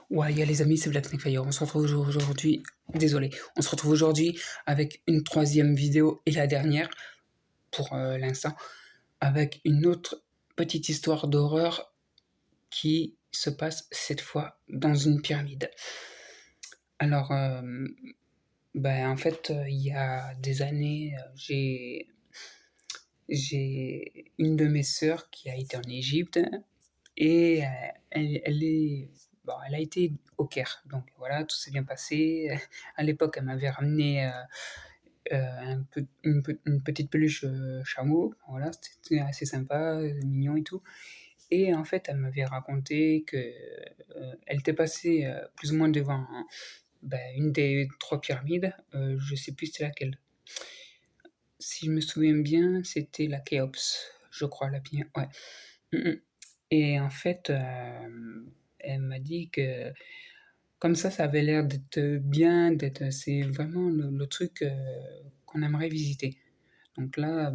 Ouais, il y a les amis, c'est Black Snake Fire. On se retrouve aujourd'hui, désolé, on se retrouve aujourd'hui avec une troisième vidéo et la dernière pour l'instant, avec une autre petite histoire d'horreur qui se passe cette fois dans une pyramide. Alors, en fait, il y a des années, j'ai une de mes sœurs qui a été en Égypte et elle a été au Caire. Donc voilà, tout s'est bien passé. À l'époque, elle m'avait ramené une petite peluche chameau. Voilà, c'était assez sympa, mignon et tout. Et en fait, elle m'avait raconté que elle était passée plus ou moins devant une des trois pyramides. Je sais plus c'était laquelle. Si je me souviens bien, c'était la Khéops, je crois, la pyramide. Ouais. Mm. Et en fait, elle m'a dit que comme ça avait l'air d'être bien, c'est vraiment le truc qu'on aimerait visiter. Donc là,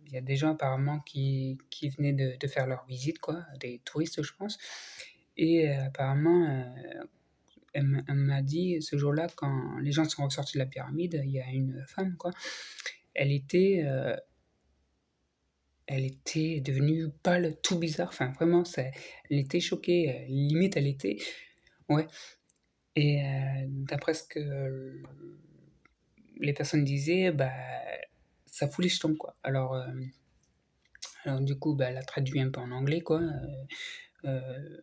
il y a des gens apparemment qui venaient de faire leur visite, quoi, des touristes, je pense. Et apparemment, elle m'a dit ce jour-là, quand les gens sont ressortis de la pyramide, il y a une femme, quoi. Elle était, euh, Elle était devenue pâle, tout bizarre. Enfin, vraiment, elle était choquée. Limite, elle était. Ouais. Et d'après ce que les personnes disaient, ça fout les jetons, quoi. Alors du coup, elle a traduit un peu en anglais, quoi. Euh,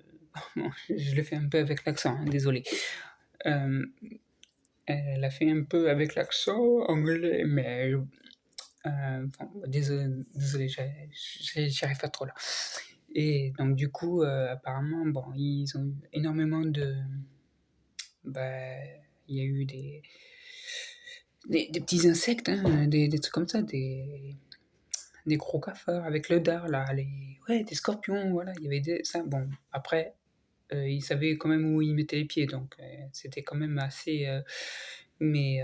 bon, je le fais un peu avec l'accent, hein, désolé. Euh, Elle a fait un peu avec l'accent anglais, mais désolé, j'y arrive pas trop là. Et donc du coup, apparemment, bon, ils ont eu énormément de, bah, il y a eu des petits insectes, hein, des trucs comme ça, des gros cafards avec le dard là, ouais, des scorpions, voilà, il y avait ça. Bon, après, ils savaient quand même où ils mettaient les pieds, donc c'était quand même assez. Mais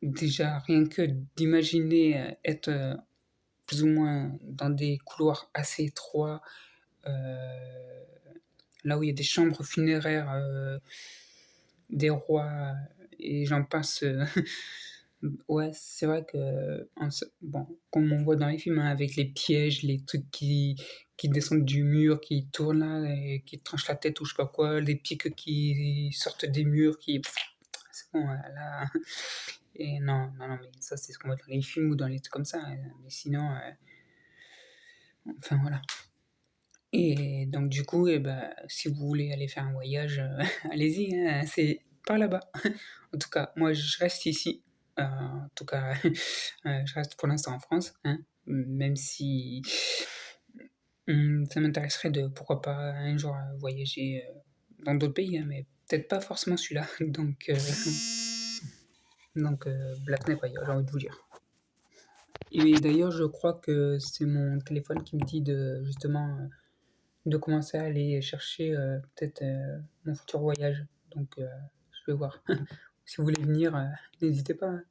déjà, rien que d'imaginer être plus ou moins dans des couloirs assez étroits, euh, là où il y a des chambres funéraires des rois et j'en passe. Ouais, c'est vrai que, bon, comme on voit dans les films, hein, avec les pièges, les trucs qui descendent du mur, qui tournent là, et qui tranchent la tête ou je sais pas quoi, les pics qui sortent des murs, c'est bon, là. Et non, non, non, mais ça, c'est ce qu'on voit dans les films ou dans les trucs comme ça. Mais sinon, enfin voilà. Et donc du coup, si vous voulez aller faire un voyage, allez-y, hein, c'est par là-bas. En tout cas, moi je reste ici. En tout cas, je reste pour l'instant en France, hein, même si ça m'intéresserait de, pourquoi pas, un jour voyager dans d'autres pays, hein, mais peut-être pas forcément celui-là. Donc Black Knight, ouais, j'ai envie de vous dire. Et d'ailleurs, je crois que c'est mon téléphone qui me dit de justement de commencer à aller chercher peut-être mon futur voyage. Donc je vais voir. Si vous voulez venir, n'hésitez pas, hein.